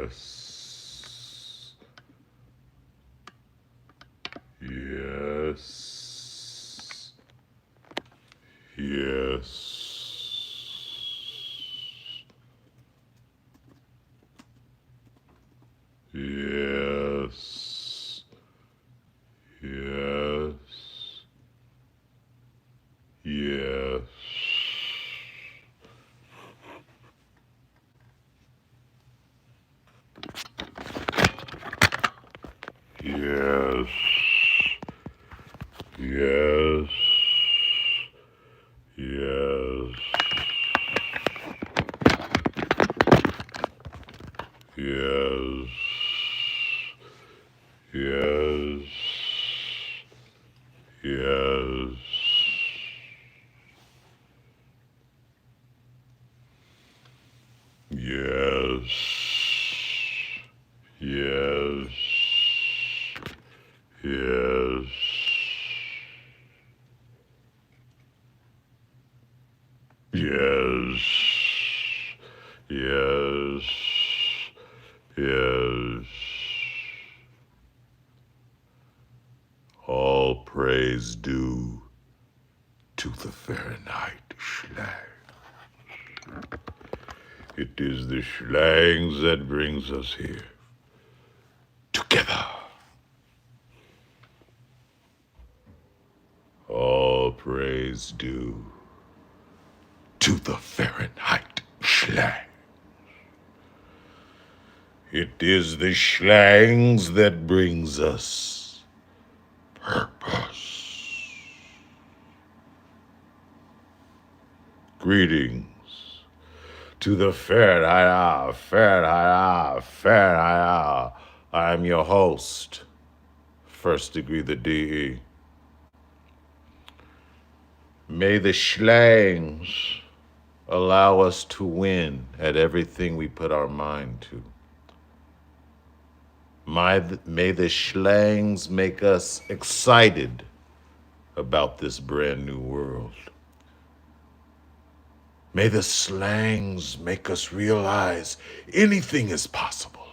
Yes. Yes. Yes. Yes. Yes. Yes. Yes. Yes. Yes. Yes. Yes. Yes. Yes. Yes. Yes. Yes. Yes. All praise due to the Fahrenheit slang. It is the slangs that brings us here together. All praise due to the Fahrenheit slang. It is the slangs that brings us purpose. Greetings to the Fahrenheit Hour, Fahrenheit Hour, Fahrenheit Hour. I am your host, First Degree The D.E. May the slangs allow us to win at everything we put our mind to. May the slangs make us excited about this brand new world. May the slangs make us realize anything is possible.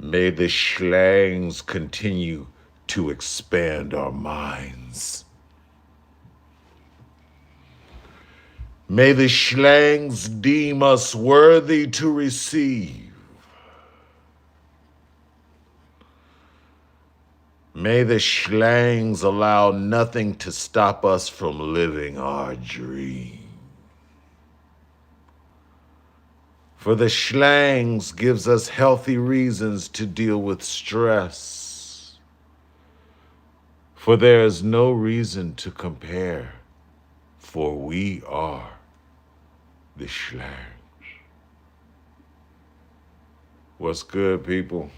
May the slangs continue to expand our minds. May the slangs deem us worthy to receive. May the slangs allow nothing to stop us from living our dream. For the slangs gives us healthy reasons to deal with stress. For there is no reason to compare, for we are the slangs. What's good, people?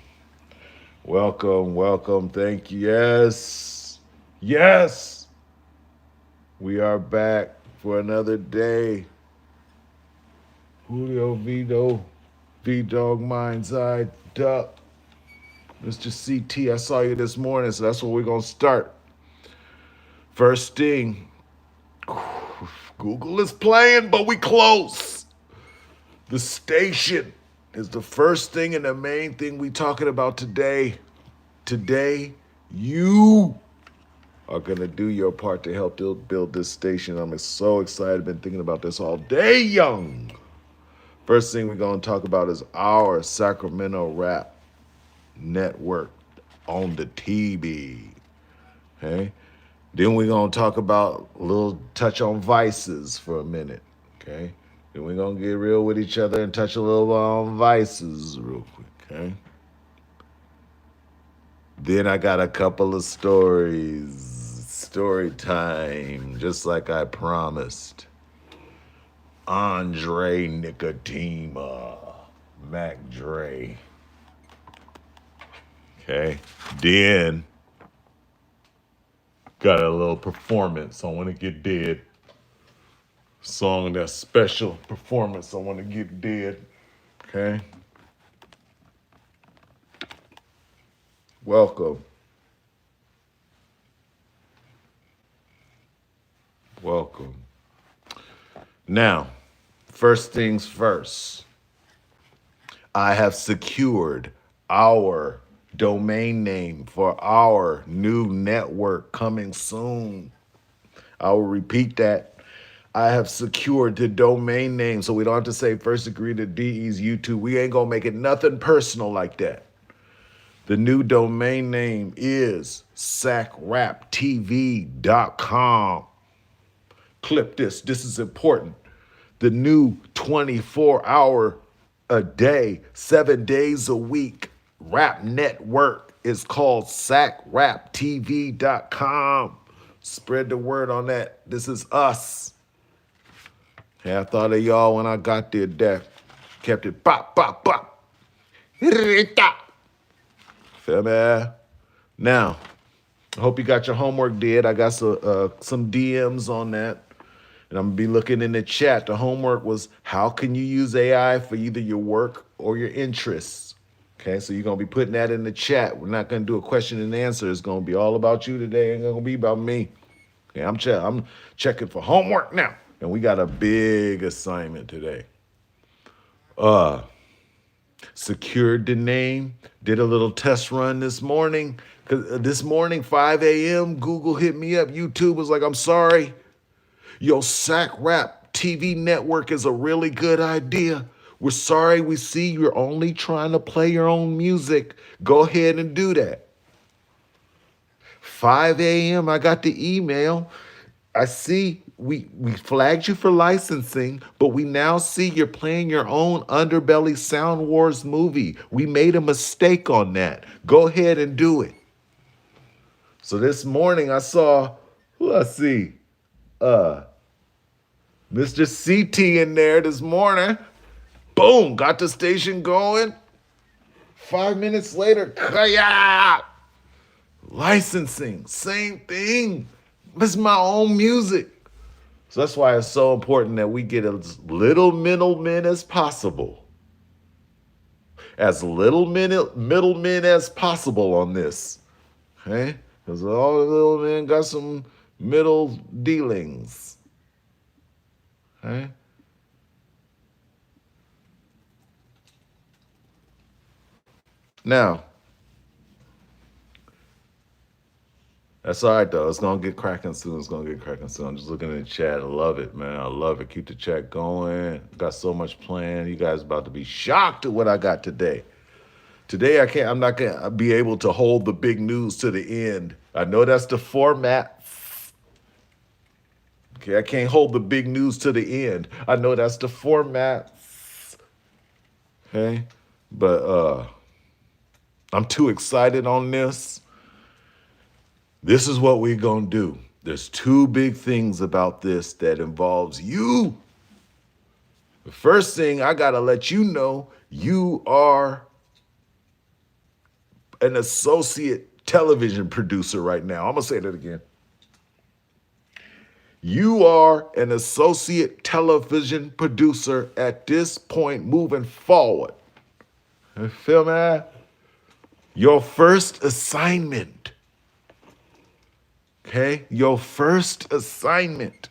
Welcome, welcome, thank you. Yes, yes, we are back for another day. Julio Vito, V-Dog Mind's Eye Duck. Mr. CT, I saw you this morning, so that's where we're going to start. First thing, Google is playing, but we close. The station is the first thing and the main thing we talking about today. Today, you are going to do your part to help build this station. I'm so excited. Been thinking about this all day, young. First thing we're going to talk about is our Sacramento Rap Network on the TV. Okay? Then we're going to talk about a little touch on vices for a minute. Okay? Then we're going to get real with each other and touch a little on vices real quick. Okay? Then I got a couple of stories. Story time, just like I promised. Andre Nicodema, Mac Dre. Okay. Then got a little performance. I want to get dead. Song that's special performance. I want to get dead. Okay. Welcome. Welcome. Now, first things first. I have secured our domain name for our new network coming soon. I will repeat that. I have secured the domain name so we don't have to say First Degree The D.E's YouTube. We ain't gonna make it nothing personal like that. The new domain name is sacraptv.com. Clip this. This is important. The new 24-hour a day, 7 days a week rap network is called sacraptv.com. Spread the word on that. This is us. Yeah, I thought of y'all when I got there. That kept it bop, bop, bop. Feel me? Now, I hope you got your homework did. I got some DMs on that. And I'm going to be looking in the chat. The homework was, how can you use AI for either your work or your interests? Okay, so you're going to be putting that in the chat. We're not going to do a question and answer. It's going to be all about you today. It ain't going to be about me. Okay, I'm checking for homework now. And we got a big assignment today. Secured the name. Did a little test run this morning. Because this morning, 5 a.m., Google hit me up. YouTube was like, I'm sorry. Yo, Sac Rap TV Network is a really good idea. We're sorry we see you're only trying to play your own music. Go ahead and do that. 5 a.m., I got the email. I see we flagged you for licensing, but we now see you're playing your own Underbelly Sound Wars movie. We made a mistake on that. Go ahead and do it. So this morning I saw, who I see? Mr. CT in there this morning. Boom, got the station going. 5 minutes later, kaya! Licensing, same thing. It's my own music. So that's why it's so important that we get as little middlemen as possible. As little middlemen as possible on this. Okay? Because all the little men got some middle dealings. Okay? Now, that's all right, though. It's going to get cracking soon. I'm just looking at the chat. I love it, man. I love it. Keep the chat going. Got so much planned. You guys about to be shocked at what I got today. Today, I'm not going to be able to hold the big news to the end. I know that's the format. Okay, I can't hold the big news to the end. I know that's the format. Okay? But I'm too excited on this. This is what we're going to do. There's two big things about this that involves you. The first thing I got to let you know, you are an associate television producer right now. I'm going to say that again. You are an associate television producer at this point moving forward. You feel me? Your first assignment. Okay? Your first assignment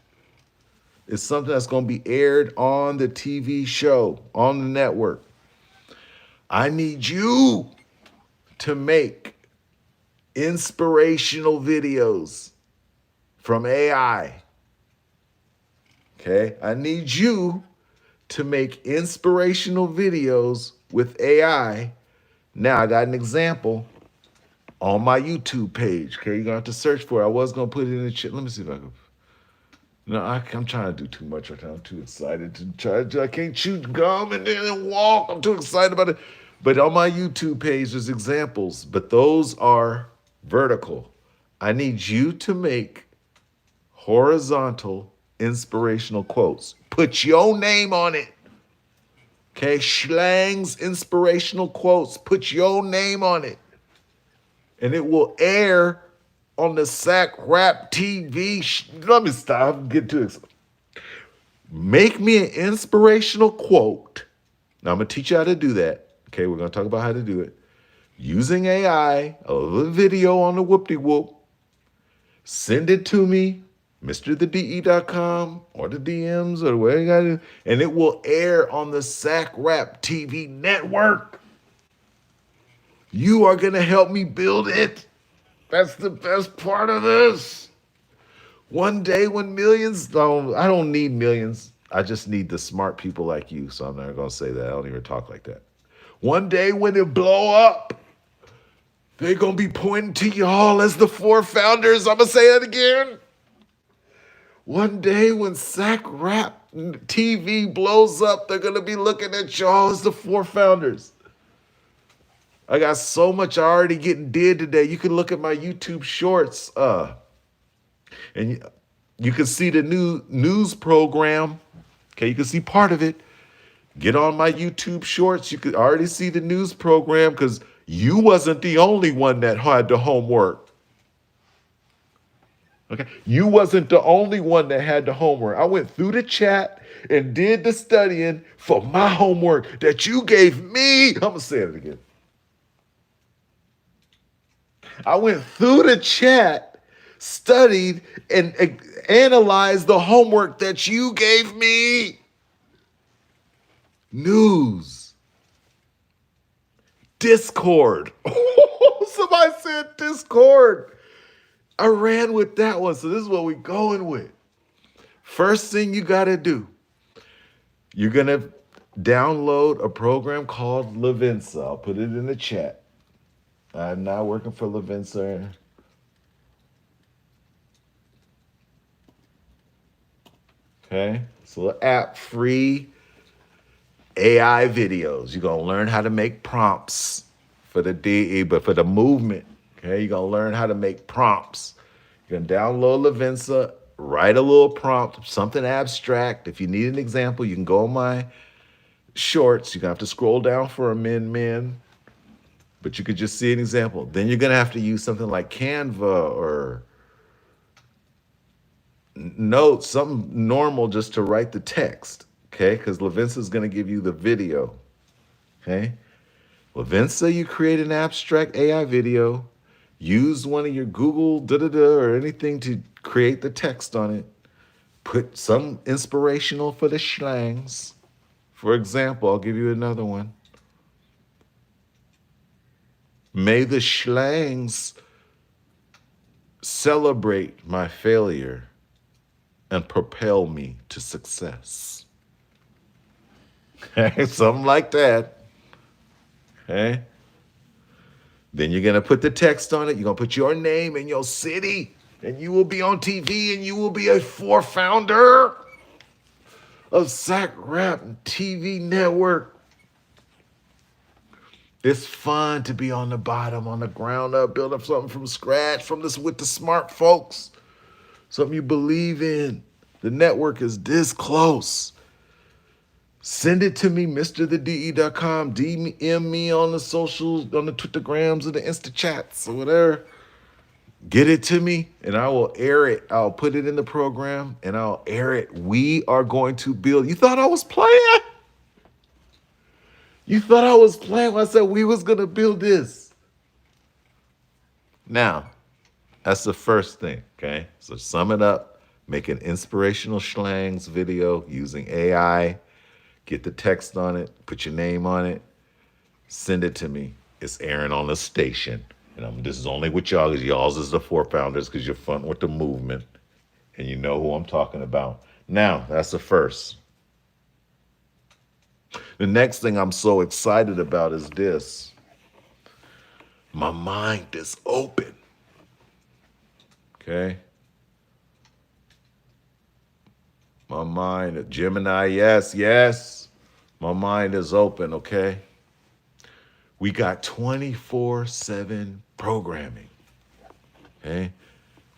is something that's going to be aired on the TV show, on the network. I need you to make inspirational videos from AI. Okay? I need you to make inspirational videos with AI. Now, I got an example on my YouTube page. Okay, you're gonna have to search for it. I was gonna put it in the chat. Let me see if I can. No, I'm trying to do too much right now. I'm too excited to try. I can't chew gum and then walk. I'm too excited about it. But on my YouTube page, there's examples, but those are vertical. I need you to make horizontal inspirational quotes. Put your name on it. Okay, Schlang's inspirational quotes. Put your name on it. And it will air on the Sac Rap TV. Let me stop. Get too excited. Make me an inspirational quote. Now, I'm going to teach you how to do that. Okay, we're going to talk about how to do it. Using AI, a little video on the whoop-de-whoop. Send it to me. MrTheDE.com or the DMs or where you got to, and it will air on the Sac Rap TV Network. You are going to help me build it. That's the best part of this. One day when millions, no, I don't need millions. I just need the smart people like you. So I'm not going to say that. I don't even talk like that. One day when it blow up, they're going to be pointing to y'all as the four founders. I'm going to say it again. One day when Sac Rap TV blows up, they're going to be looking at y'all as the four founders. I got so much already getting did today. You can look at my YouTube shorts, and you can see the new news program. Okay, you can see part of it. Get on my YouTube shorts. You could already see the news program because you wasn't the only one that had the homework. Okay, you wasn't the only one that had the homework. I went through the chat and did the studying for my homework that you gave me. I'm gonna say it again. I went through the chat, studied, and analyzed the homework that you gave me. News. Discord. Somebody said Discord. I ran with that one, so this is what we're going with. First thing you got to do, you're going to download a program called Levinsa. I'll put it in the chat. I'm not working for Levinsa. Okay, so the app, free AI videos. You're going to learn how to make prompts for the DE, but for the movement. Okay, you're going to learn how to make prompts. You're going to download Levinsa, write a little prompt, something abstract. If you need an example, you can go on my shorts. You're going to have to scroll down for a min, but you could just see an example. Then you're going to have to use something like Canva or Notes, something normal just to write the text, okay? Because Levinsa is going to give you the video, okay? Levinsa, you create an abstract AI video, use one of your Google or anything to create the text on it, put some inspirational for the slangs. For example, I'll give you another one. May the slangs celebrate my failure and propel me to success. Okay, something like that. Okay. Then you're gonna put the text on it. You're gonna put your name and your city, and you will be on TV, and you will be a founder of Sac Rap TV Network. It's fun to be on the bottom, on the ground up, build up something from scratch, from this with the smart folks. Something you believe in. The network is this close. Send it to me, MrTheDE.com. DM me on the socials, on the Twittergrams or the Insta chats or whatever. Get it to me and I will air it. I'll put it in the program and I'll air it. We are going to build. You thought I was playing? You thought I was playing when I said we was going to build this. Now, that's the first thing, okay? So sum it up, make an inspirational slangs video using AI, get the text on it, put your name on it, send it to me. It's airing on the station. And this is only with y'all, because y'all's is the four founders, because you're fun with the movement, and you know who I'm talking about. Now, that's the first. The next thing I'm so excited about is this. My mind is open. Okay. My mind, Gemini, yes. My mind is open, okay? We got 24/7 programming, okay?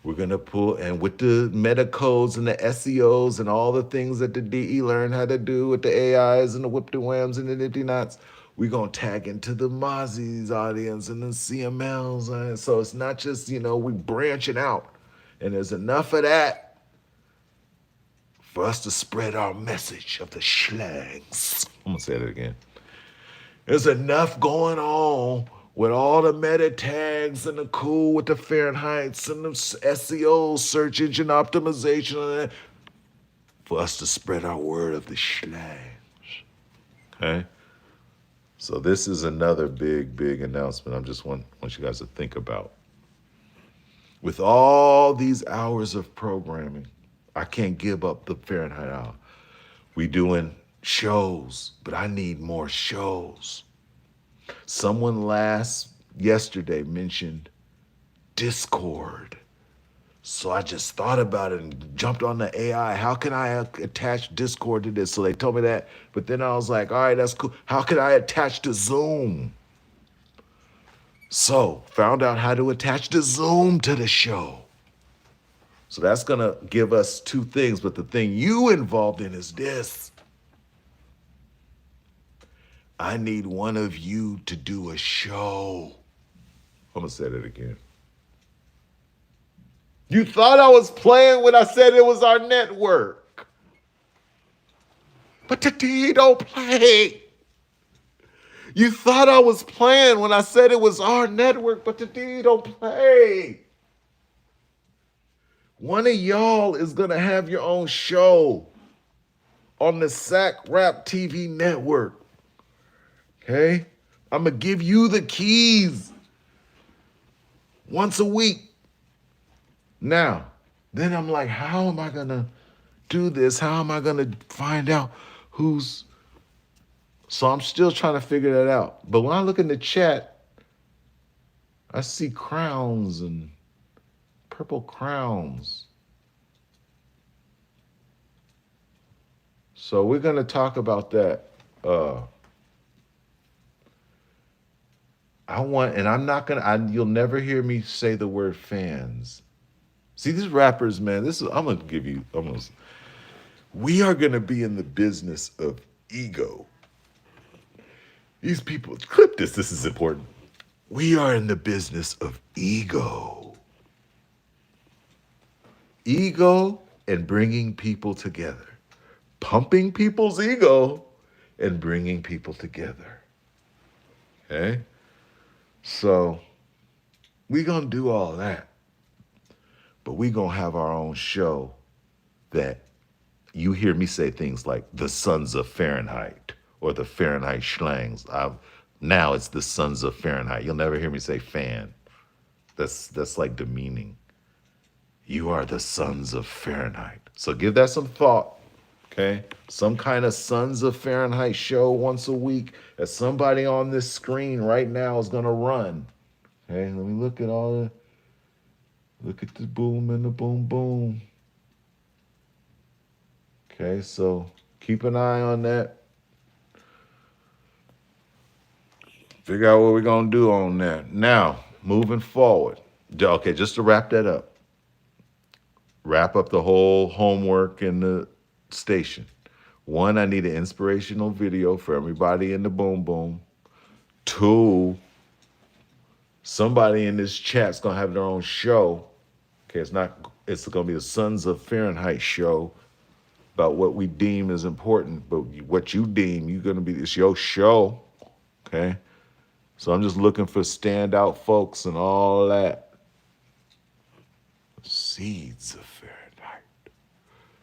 We're going to pull, and with the meta codes and the SEOs and all the things that the DE learned how to do with the AIs and the whip the whams and the nitty knots, we're going to tag into the Mozzie's audience and the CMLs. So it's not just, we branching out. And there's enough of that for us to spread our message of the slangs. I'm going to say that again. There's enough going on with all the meta tags and the cool with the Fahrenheits and the SEO, search engine optimization, for us to spread our word of the slang. Okay? So this is another big announcement I just want you guys to think about. With all these hours of programming, I can't give up the Fahrenheit hour. We doing shows, but I need more shows. Someone yesterday mentioned Discord. So I just thought about it and jumped on the AI. How can I attach Discord to this? So they told me that. But then I was like, all right, that's cool. How can I attach to Zoom? So found out how to attach the Zoom to the show. So that's going to give us two things. But the thing you involved in is this. I need one of you to do a show. I'm going to say that again. You thought I was playing when I said it was our network. But the D don't play. You thought I was playing when I said it was our network, but the D don't play. One of y'all is going to have your own show on the Sac Rap TV Network. Okay? I'm going to give you the keys once a week. Now, then I'm like, how am I going to do this? How am I going to find out who's... So I'm still trying to figure that out. But when I look in the chat, I see crowns and purple crowns. So we're going to talk about that. You'll never hear me say the word fans. See, these rappers, man, we are going to be in the business of ego. These people, clip this is important. We are in the business of ego. Ego and bringing people together. Pumping people's ego and bringing people together. Okay? So, we're going to do all that. But we're going to have our own show that you hear me say things like the Sons of Fahrenheit or the Fahrenheit Schlangs. Now it's the Sons of Fahrenheit. You'll never hear me say fan. That's like demeaning. You are the Sons of Fahrenheit. So give that some thought, okay? Some kind of Sons of Fahrenheit show once a week that somebody on this screen right now is going to run. Okay, let me look at the boom and the boom boom. Okay, so keep an eye on that. Figure out what we're going to do on that. Now, moving forward. Okay, just to wrap that up. Wrap up the whole homework in the station. One, I need an inspirational video for everybody in the boom boom. Two, somebody in this chat's going to have their own show. Okay, it's going to be the Sons of Fahrenheit show about what we deem is important, but what you deem, it's your show. Okay? So I'm just looking for standout folks and all that. Seeds of Fahrenheit.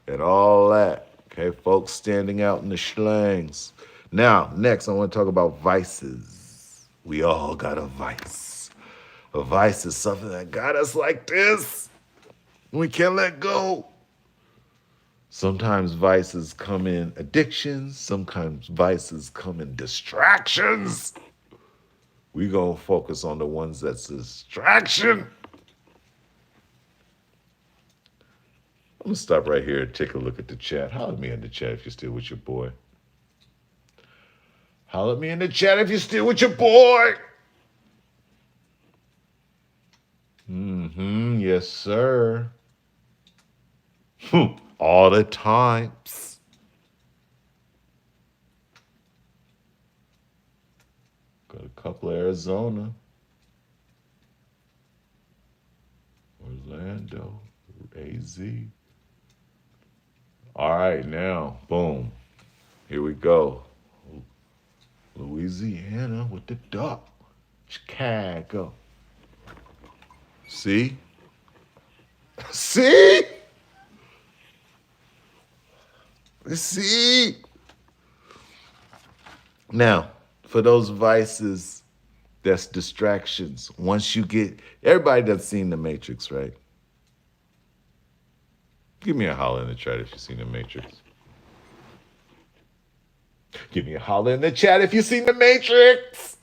And all that. Okay, folks standing out in the slangs. Now, next, I want to talk about vices. We all got a vice. A vice is something that got us like this. We can't let go. Sometimes vices come in addictions. Sometimes vices come in distractions. We gonna focus on the ones that's distraction. I'm gonna stop right here and take a look at the chat. Holler at me in the chat if you're still with your boy. Holler at me in the chat if you're still with your boy. Yes, sir. All the times. Got a couple of Arizona. Orlando. AZ. All right, now, boom. Here we go. Louisiana with the duck. Chicago. See? See? See? Now, for those vices, that's distractions. Once you get, everybody that's seen The Matrix, right? Give me a holler in the chat if you've seen The Matrix. Give me a holler in the chat if you've seen The Matrix.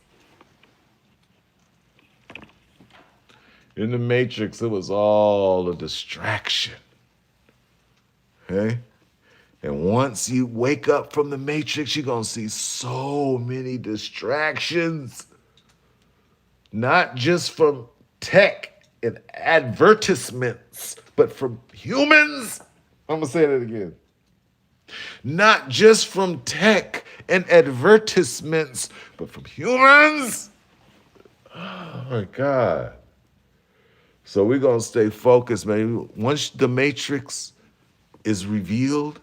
In The Matrix, it was all a distraction. Okay? And once you wake up from The Matrix, you're going to see so many distractions. Not just from tech and advertisements, but from humans. I'm going to say that again. Not just from tech and advertisements, but from humans. Oh my God. So we're going to stay focused, man. Once The Matrix is revealed,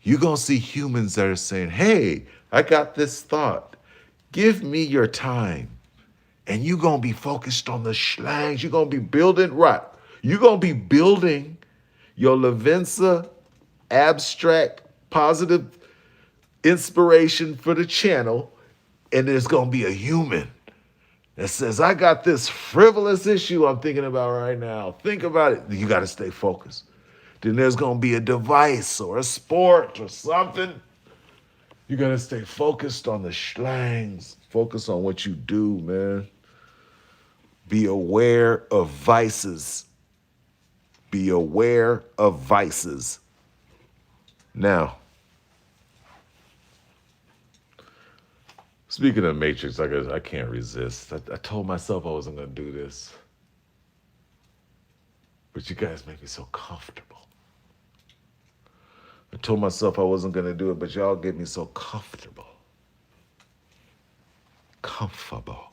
you're going to see humans that are saying, hey, I got this thought. Give me your time. And you're going to be focused on the slangs. You're going to be building, right. You're going to be building your Levenza abstract positive inspiration for the channel. And there's going to be a human that says, I got this frivolous issue I'm thinking about right now. Think about it. You got to stay focused. Then there's going to be a device or a sport or something. You got to stay focused on the slangs. Focus on what you do, man. Be aware of vices. Be aware of vices. Now, speaking of Matrix, I can't resist. I told myself I wasn't going to do this. But you guys make me so comfortable. I told myself I wasn't going to do it, but y'all get me so comfortable. Comfortable.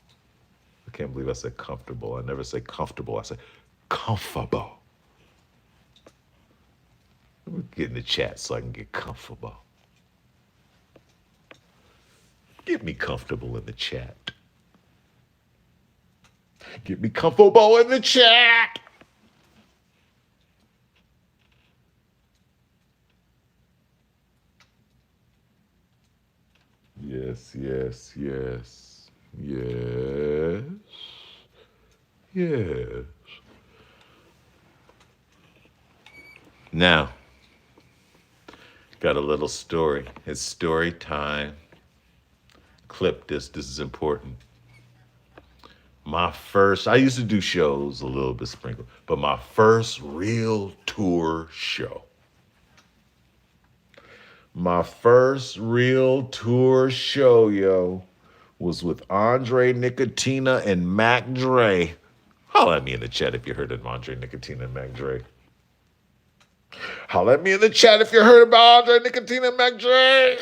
I can't believe I said comfortable. I never say comfortable. I say comfortable. Let me get in the chat so I can get comfortable. Get me comfortable in the chat. Get me comfortable in the chat. Yes, yes, yes, yes, yes. Now, got a little story. It's story time. Clip this. This is important. I used to do shows a little bit sprinkled, but my first real tour show. My first real tour show, yo, was with Andre Nicotina and Mac Dre. Holla at me in the chat if you heard of Andre Nicotina and Mac Dre. Holla at me in the chat if you heard about Andre Nicotina and Mac Dre.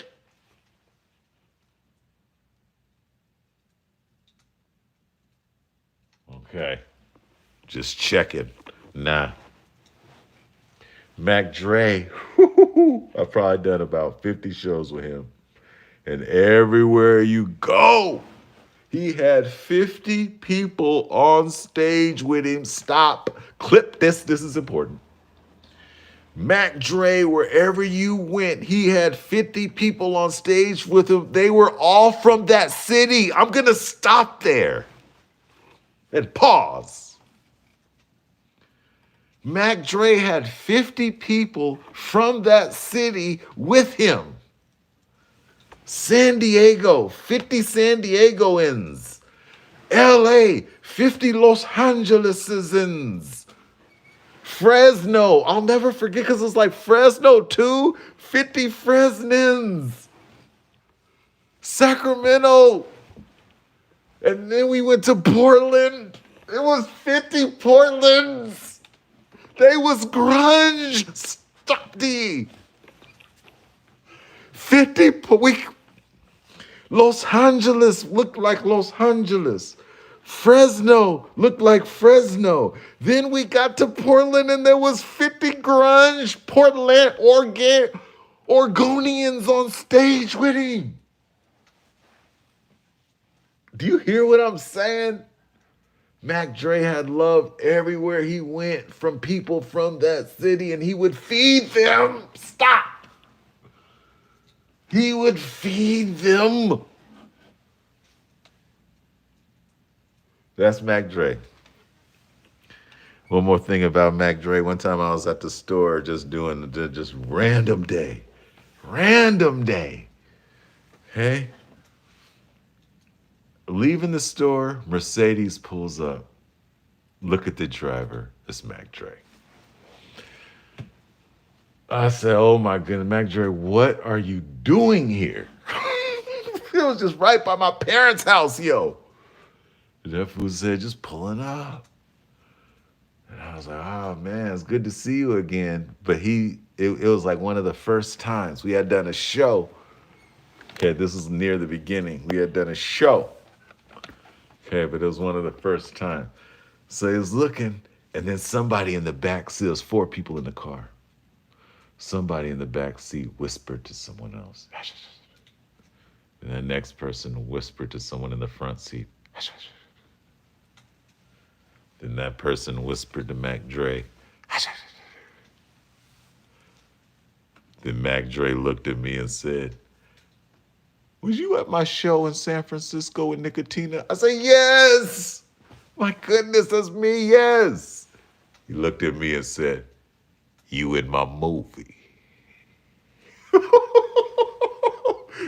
Okay, just checking. Nah. Mac Dre, I've probably done about 50 shows with him. And everywhere you go, he had 50 people on stage with him. Stop. Clip this. This is important. Mac Dre, wherever you went, he had 50 people on stage with him. They were all from that city. I'm going to stop there and pause. Mac Dre had 50 people from that city with him. San Diego, 50 San Diegoans. LA, 50 Los Angelesans. Fresno, I'll never forget because it's like Fresno too, 50 Fresnans. Sacramento. And then we went to Portland. It was 50 Portlands. They was grunge. Stop the 50 per week. Los Angeles looked like Los Angeles. Fresno looked like Fresno. Then we got to Portland and there was 50 grunge Portland Oregonians on stage with him. Do you hear what I'm saying? Mac Dre had love everywhere he went from people from that city, and he would feed them. Stop. He would feed them. That's Mac Dre. One more thing about Mac Dre. One time I was at the store just doing just random day. Random day. Hey? Leaving the store, Mercedes pulls up. Look at the driver. It's Mac Dre. I said, oh my goodness, Mac Dre, what are you doing here? It was just right by my parents' house, yo. And that fool said, just pulling up. And I was like, oh man, it's good to see you again. But it was like one of the first times we had done a show. Okay, this was near the beginning. We had done a show. Okay, but it was one of the first times. So he was looking, and then somebody in the back seat, there's 4 people in the car. Somebody in the back seat whispered to someone else. And the next person whispered to someone in the front seat. Then that person whispered to Mac Dre. Then Mac Dre looked at me and said, was you at my show in San Francisco with Nicotina? I said, yes. My goodness, that's me, yes. He looked at me and said, you in my movie.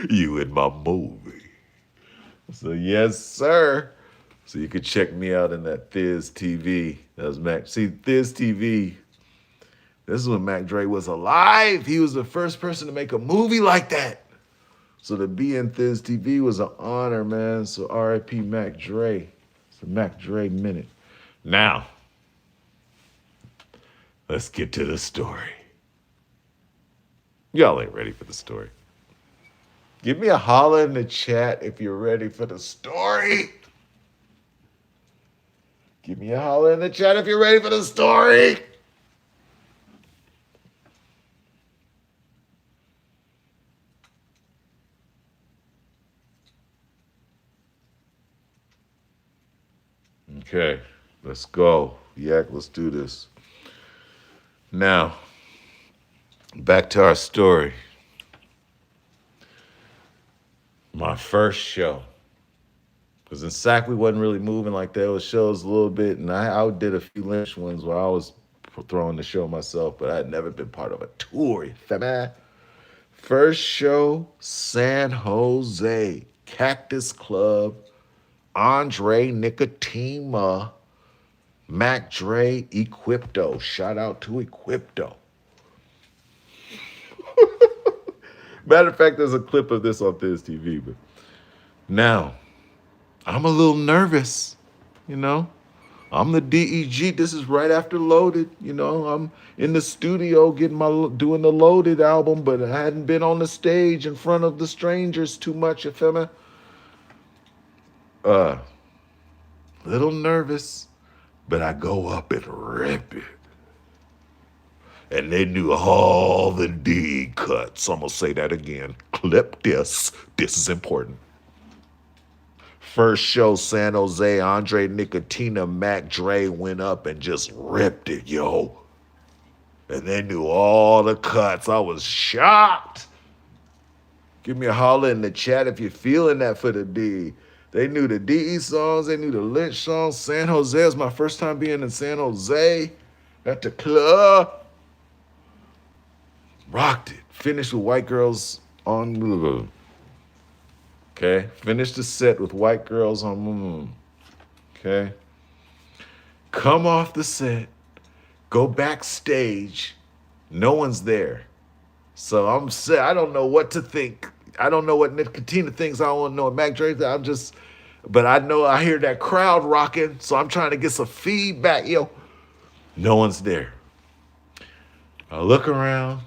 You in my movie. So yes, sir. So you could check me out in that Thiz TV. That was Mac. See, Thiz TV, this is when Mac Dre was alive. He was the first person to make a movie like that. So to be in Thiz TV was an honor, man. So R.I.P. Mac Dre. It's a Mac Dre minute. Now, let's get to the story. Y'all ain't ready for the story. Give me a holler in the chat if you're ready for the story. Give me a holler in the chat if you're ready for the story. Okay, let's go. Yak, let's do this. Now, back to our story. My first show. Because in Sac, we wasn't really moving like that. It was shows a little bit, and I did a few Lynch ones where I was throwing the show myself, but I had never been part of a tour. You feel me? First show, San Jose, Cactus Club, Andre Nicotina, Mac Dre, Equipto. Shout out to Equipto. Matter of fact, there's a clip of this on Thiz TV. But now, I'm a little nervous, you know. I'm the DEG. This is right after Loaded, you know. I'm in the studio doing the Loaded album, but I hadn't been on the stage in front of the strangers too much, you feel me? Little nervous, but I go up and rip it. And they knew all the D cuts. I'm going to say that again. Clip this. This is important. First show, San Jose, Andre Nicotina, Mac Dre went up and just ripped it, yo. And they knew all the cuts. I was shocked. Give me a holler in the chat if you're feeling that for the D. They knew the DE songs. They knew the Lynch songs. San Jose was my first time being in San Jose at the club. Rocked it. Finished with White Girls on Moon. Okay. Finished the set with White Girls on Moon. Okay. Come off the set. Go backstage. No one's there. So I'm set. I don't know what to think. I don't know what Nicotina thinks. I don't know what Mac Dre thinks. But I know I hear that crowd rocking. So I'm trying to get some feedback. Yo, no one's there. I look around.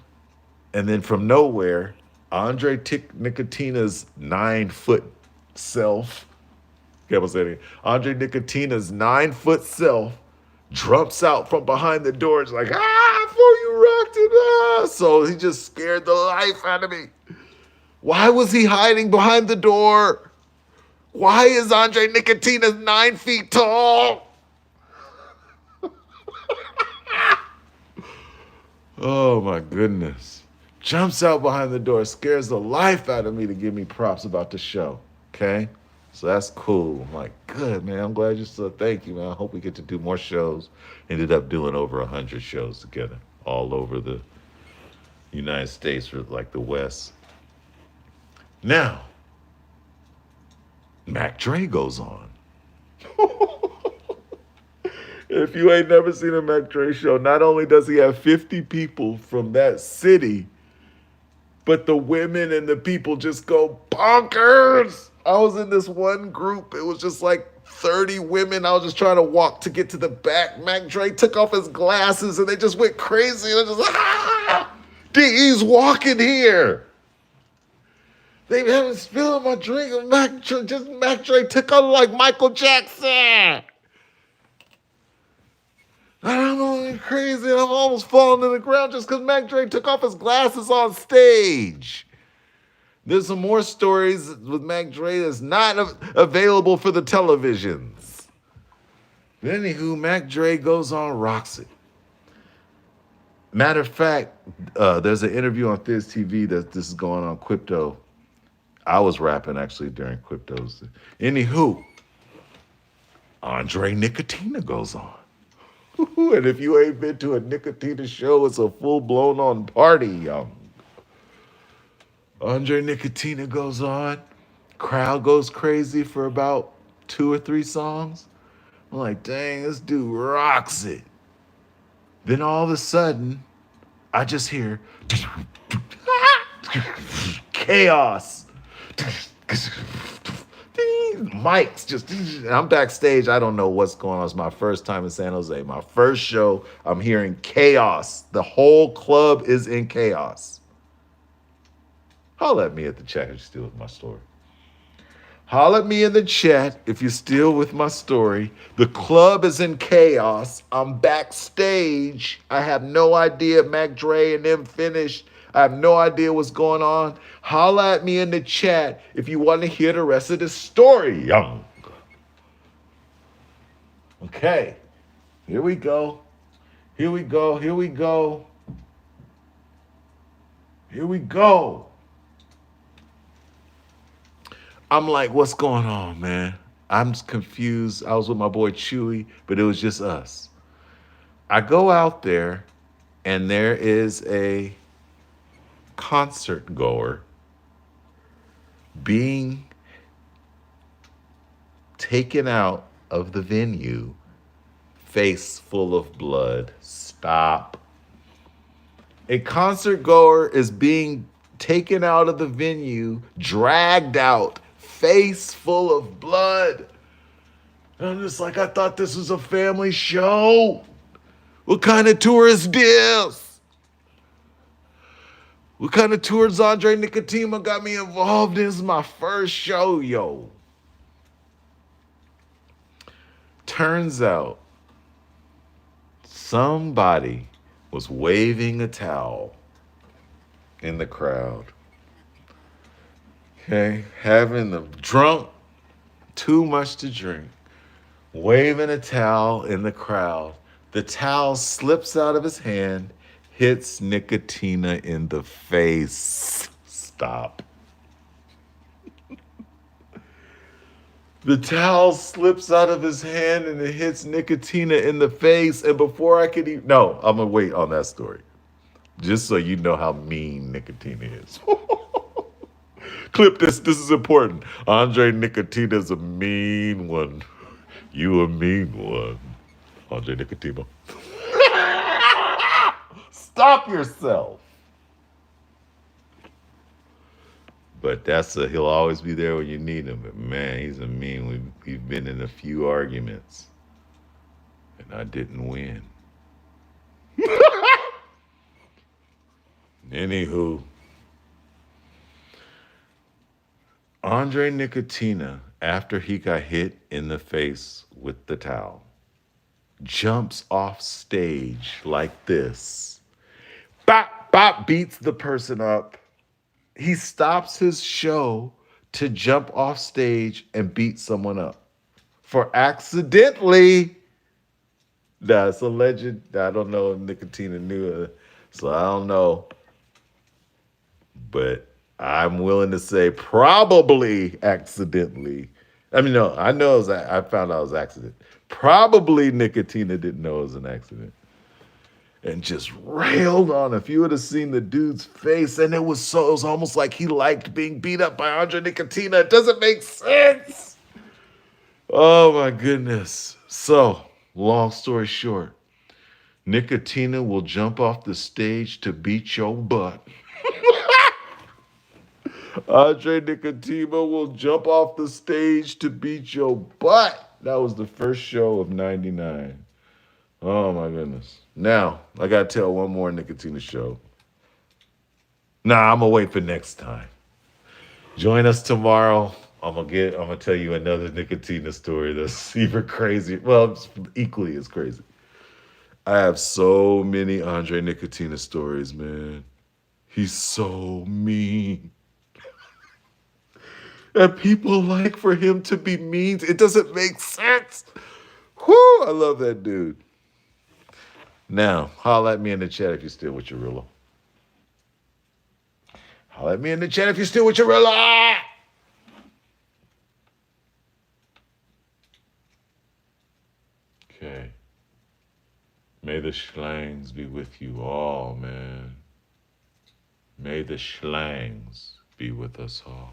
And then from nowhere, Andre Nicotina's 9-foot self, Andre Nicotina's 9-foot self jumps out from behind the door. It's like, before you rocked it, So he just scared the life out of me. Why was he hiding behind the door? Why is Andre Nicotina 9 feet tall? Oh my goodness. Jumps out behind the door, scares the life out of me to give me props about the show. Okay? So that's cool. I'm like, good, man. I'm glad you said thank you, man. I hope we get to do more shows. Ended up doing over 100 shows together, all over the United States, or like the West. Now, Mac Dre goes on. If you ain't never seen a Mac Dre show, not only does he have 50 people from that city, but the women and the people just go bonkers. I was in this one group. It was just like 30 women. I was just trying to walk to get to the back. Mac Dre took off his glasses and they just went crazy. And I just, DE's walking here. They haven't spilled my drink. Mac Dre took on like Michael Jackson. I'm going crazy. I'm almost falling to the ground just because Mac Dre took off his glasses on stage. There's some more stories with Mac Dre that's not available for the televisions. But anywho, Mac Dre goes on, rocks it. Matter of fact, there's an interview on Thiz TV that this is going on Crypto. I was rapping actually during Crypto's. Anywho, Andre Nicotina goes on. And if you ain't been to a Nicotina show, it's a full-blown on party, young. Andre Nicotina goes on. Crowd goes crazy for about 2 or 3 songs. I'm like, dang, this dude rocks it. Then all of a sudden, I just hear chaos. Mics just, I'm backstage. I don't know what's going on. It's my first time in San Jose. My first show, I'm hearing chaos. The whole club is in chaos. Holler at me at the chat if you're still with my story. Holler at me in the chat if you're still with my story. The club is in chaos. I'm backstage. I have no idea Mac Dre and them finished. I have no idea what's going on. Holler at me in the chat if you want to hear the rest of the story, young. Okay. Here we go. Here we go. Here we go. Here we go. I'm like, what's going on, man? I'm just confused. I was with my boy Chewy, but it was just us. I go out there, and there is a concert goer being taken out of the venue, face full of blood. Stop. A concert goer is being taken out of the venue, dragged out, face full of blood. And I'm just like, I thought this was a family show. What kind of tour is this? What kind of tours Andre Nicotina got me involved in? This is my first show, yo. Turns out somebody was waving a towel in the crowd. Okay, having the drunk, too much to drink, waving a towel in the crowd. The towel slips out of his hand, hits Nicotina in the face. Stop. The towel slips out of his hand and it hits Nicotina in the face. And before I could even... No, I'm going to wait on that story. Just so you know how mean Nicotina is. Clip this. This is important. Andre Nicotina's a mean one. You a mean one. Andre Nicotina. Stop yourself. But he'll always be there when you need him. But man, he's a mean. We've been in a few arguments. And I didn't win. Anywho. Andre Nicotina, after he got hit in the face with the towel, jumps off stage like this. Bop, bop, beats the person up. He stops his show to jump off stage and beat someone up for accidentally. That's a legend. I don't know if Nicotina knew it, so I don't know. But I'm willing to say probably accidentally. I mean, no, I know it was, I found out it was accident. Probably Nicotina didn't know it was an accident. And just railed on. If you would have seen the dude's face, and it was almost like he liked being beat up by Andre Nicotina. It doesn't make sense. Oh my goodness. So, long story short, Nicotina will jump off the stage to beat your butt. Andre Nicotina will jump off the stage to beat your butt. That was the first show of '99. Oh my goodness. Now, I gotta tell one more Nicotina show. Nah, I'm gonna wait for next time. Join us tomorrow. I'm gonna tell you another Nicotina story that's even crazy. Well, it's equally as crazy. I have so many Andre Nicotina stories, man. He's so mean. And people like for him to be mean. It doesn't make sense. Whoo, I love that dude. Now, holla at me in the chat if you're still with Urilla. Holla at me in the chat if you're still with Urilla. Okay. May the schlangs be with you all, man. May the schlangs be with us all.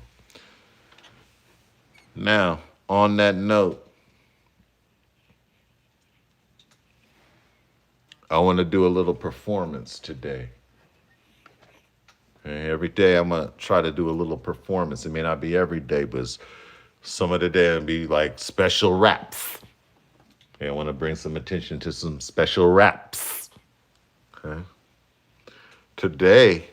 Now, on that note, I want to do a little performance today. Okay, every day I'm going to try to do a little performance. It may not be every day, but some of the day it'll be like special raps. Okay, I want to bring some attention to some special raps. Okay. Today,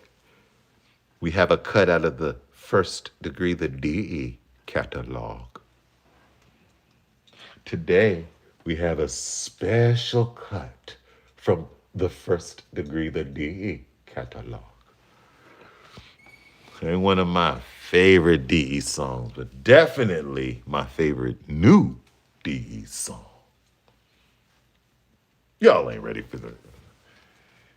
we have a cut out of the First Degree The D.E. catalog. Today, we have a special cut from the First Degree The D.E. catalog. And one of my favorite D.E. songs, but definitely my favorite new D.E. song. Y'all ain't ready for that.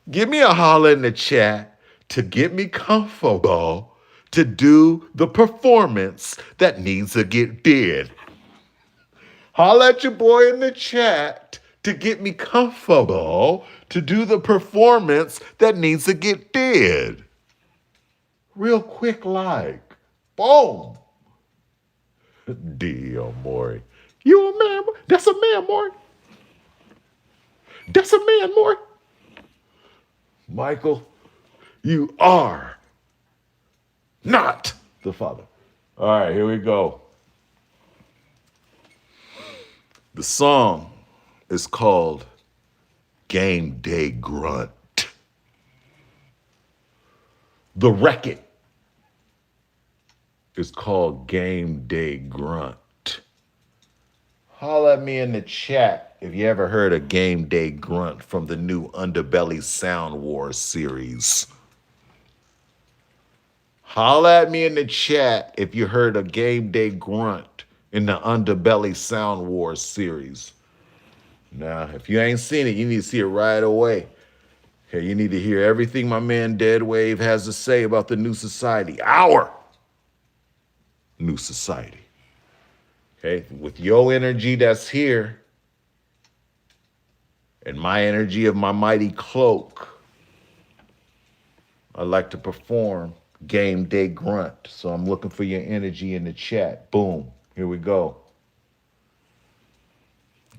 Give me a holler in the chat to get me comfortable to do the performance that needs to get did. Holla at your boy in the chat to get me comfortable to do the performance that needs to get did. Real quick like. Boom. D.E. Maury. You a man? That's a man, Maury. That's a man, Maury. Michael, you are not the father. All right, here we go. The song is called Game Day Grunt. The record is called Game Day Grunt. Holla at me in the chat if you ever heard a Game Day Grunt from the new Underbelly Sound Wars series. Holla at me in the chat if you heard a Game Day Grunt in the Underbelly Sound Wars series. Now, if you ain't seen it, you need to see it right away. Okay, you need to hear everything my man Dead Wave has to say about the new society. Our new society. Okay, with your energy that's here and my energy of my mighty cloak, I'd like to perform Game Day Grunt. So I'm looking for your energy in the chat. Boom. Here we go.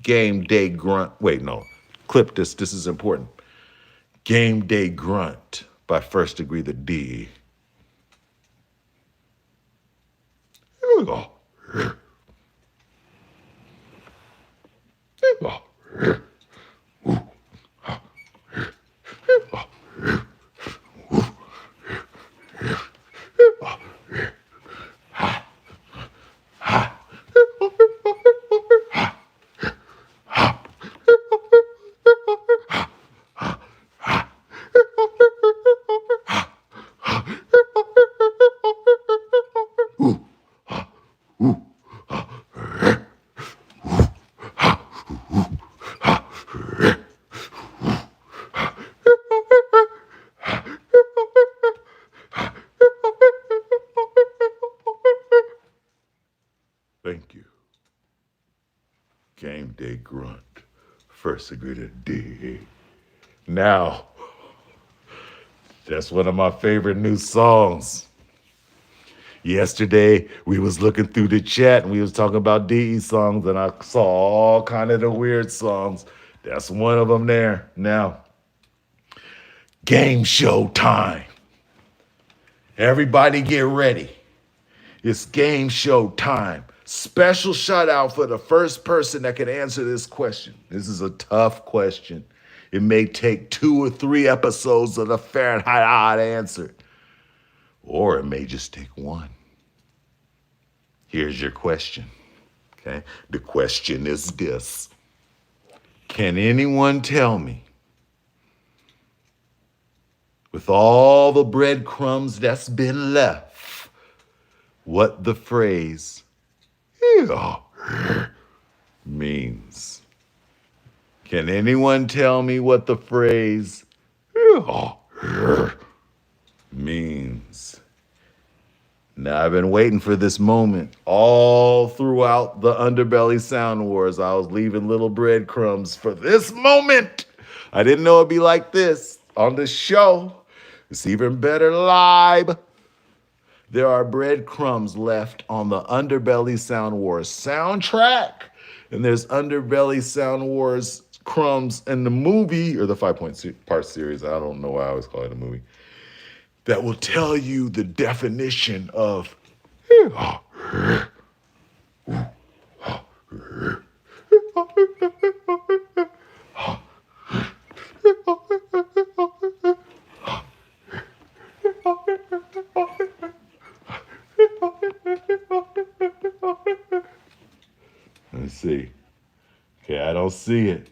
Game Day Grunt. Wait, no. Clip this. This is important. Game Day Grunt by First Degree The D.E. Here we go. Here we go. grunt. First degree to D. Now, that's one of my favorite new songs. Yesterday, we was looking through the chat and we was talking about DE songs, and I saw all kind of the weird songs. That's one of them there. Now, game show time. Everybody get ready. It's game show time. Special shout out for the first person that can answer this question. This is a tough question. It may take 2 or 3 episodes of the Fahrenheit odd answer, or it may just take one. Here's your question. Okay? The question is this. Can anyone tell me, with all the breadcrumbs that's been left, what the phrase means? Can anyone tell me what the phrase means? Now, I've been waiting for this moment all throughout the Underbelly Sound Wars. I was leaving little breadcrumbs for this moment. I didn't know it'd be like this on the show. It's even better live. There are breadcrumbs left on the Underbelly Sound Wars soundtrack, and there's Underbelly Sound Wars crumbs in the movie, or the 5-part series. I don't know why I always call it a movie. That will tell you the definition of Let's see. Okay, I don't see it.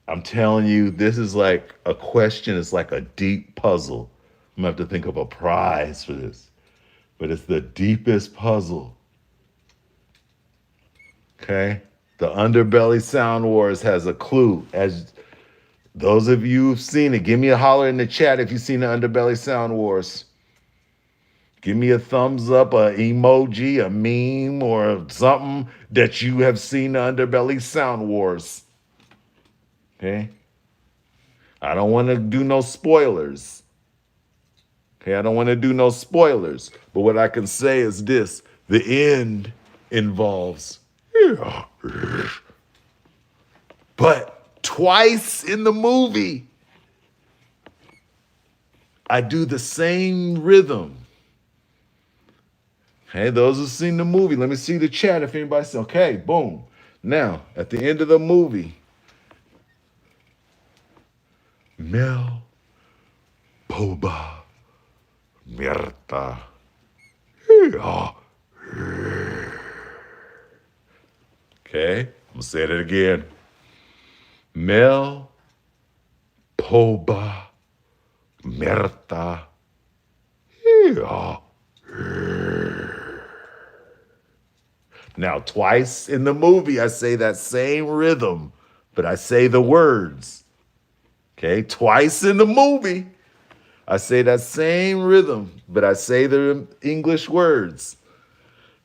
I'm telling you, this is like a question. It's like a deep puzzle. I'm gonna have to think of a prize for this. But it's the deepest puzzle. Okay? The Underbelly Sound Wars has a clue. As those of you who've seen it, give me a holler in the chat if you've seen the Underbelly Sound Wars. Give me a thumbs up, a emoji, a meme, or something that you have seen the Underbelly Sound Wars. Okay? I don't want to do no spoilers. Okay, I don't want to do no spoilers. But what I can say is this. The end involves. But twice in the movie, I do the same rhythm. Hey, those who've seen the movie, let me see the chat if anybody's, okay, boom. Now, at the end of the movie, Mel Poba Mierta. Okay, I'm gonna say it again. Mel Poba Mierta. Now, twice in the movie, I say that same rhythm, but I say the words. Okay, twice in the movie, I say that same rhythm, but I say the English words.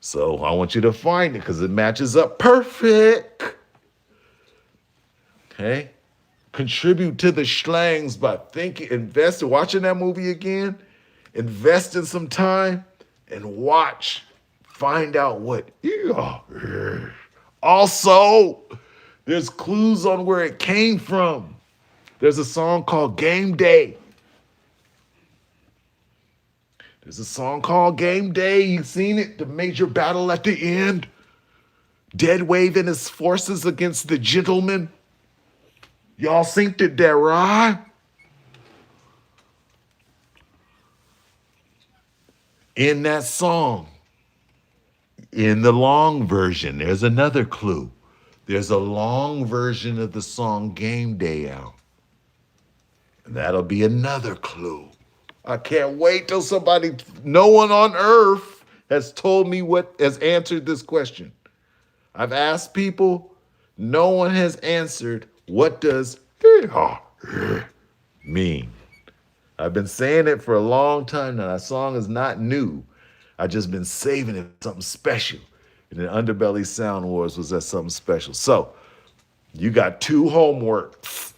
So I want you to find it because it matches up perfect. Okay, contribute to the schlangs by thinking, watching that movie again, invest in some time, and watch. Find out what. Also, there's clues on where it came from. There's a song called Game Day. There's a song called Game Day. You've seen it? The major battle at the end. Dead waving his forces against the gentleman. Y'all synced it there, right? In that song, in the long version, there's another clue. There's a long version of the song Game Day out. And that'll be another clue. I can't wait till no one on earth has told me has answered this question. I've asked people, no one has answered, what does mean? I've been saying it for a long time now. That song is not new. I've just been saving it for something special. And the Underbelly Sound Wars was that something special. So You got two homeworks.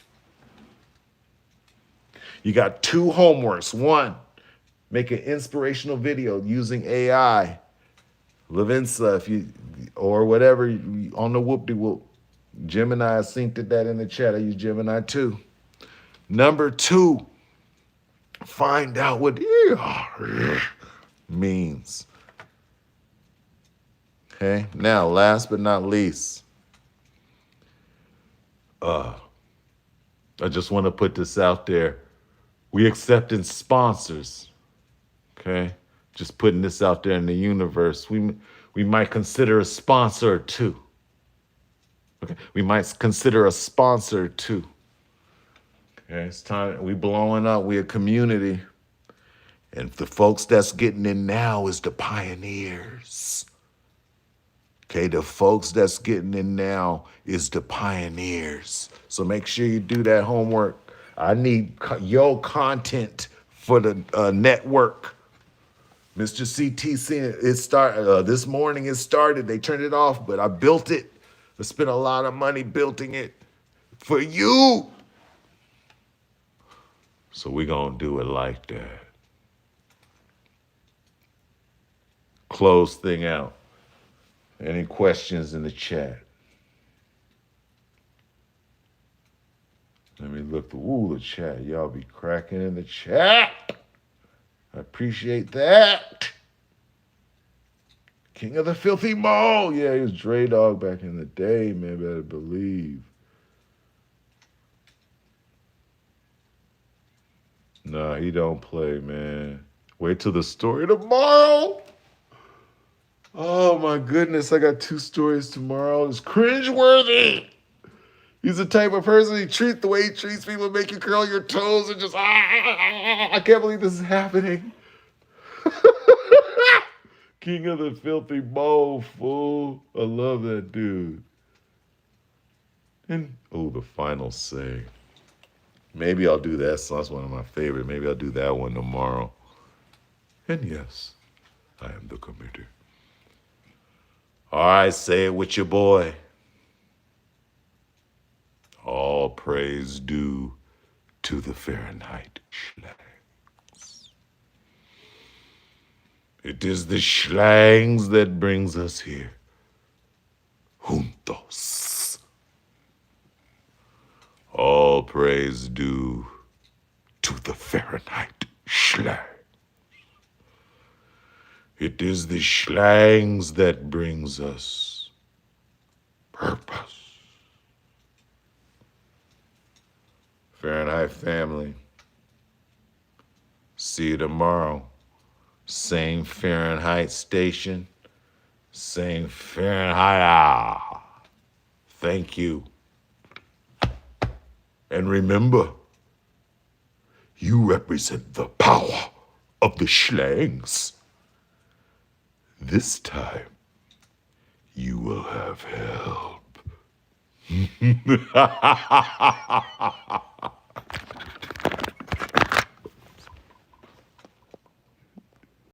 You got two homeworks. One, make an inspirational video using AI. Lavinsa, if you or whatever on the whoop-de-whoop. Gemini, I synced that in the chat. I use Gemini too. Number two, find out what means. Okay. Now, last but not least, I just want to put this out there. We accepting sponsors. Okay. Just putting this out there in the universe. We might consider a sponsor or two. Okay. We might consider a sponsor or two. Okay. It's time. We blowing up. We a community. And the folks that's getting in now is the pioneers. Okay, the folks that's getting in now is the pioneers. So make sure you do that homework. I need your content for the network. Mr. CT, it started this morning. It started. They turned it off, but I built it. I spent a lot of money building it for you. So we're gonna do it like that. Close thing out. Any questions in the chat? Let me look the chat. Y'all be cracking in the chat. I appreciate that. King of the Filthy Mo. Yeah, he was Dre Dog back in the day, man. Better believe. Nah, he don't play, man. Wait till the story tomorrow. Oh my goodness, I got 2 stories tomorrow. It's cringeworthy. He's the type of person the way he treats people, make you curl your toes and just I can't believe this is happening. King of the Filthy Mo, fool. I love that dude. And the final say. Maybe I'll do that. So that's one of my favorite. Maybe I'll do that one tomorrow. And yes, I am the committer. All right, say it with your boy. All praise due to the Fahrenheit schlangs. It is the schlangs that brings us here. Juntos. All praise due to the Fahrenheit schlangs. It is the schlangs that brings us purpose. Fahrenheit family. See you tomorrow. Same Fahrenheit station. Same Fahrenheit hour. Thank you. And remember, you represent the power of the schlangs. This time, you will have help.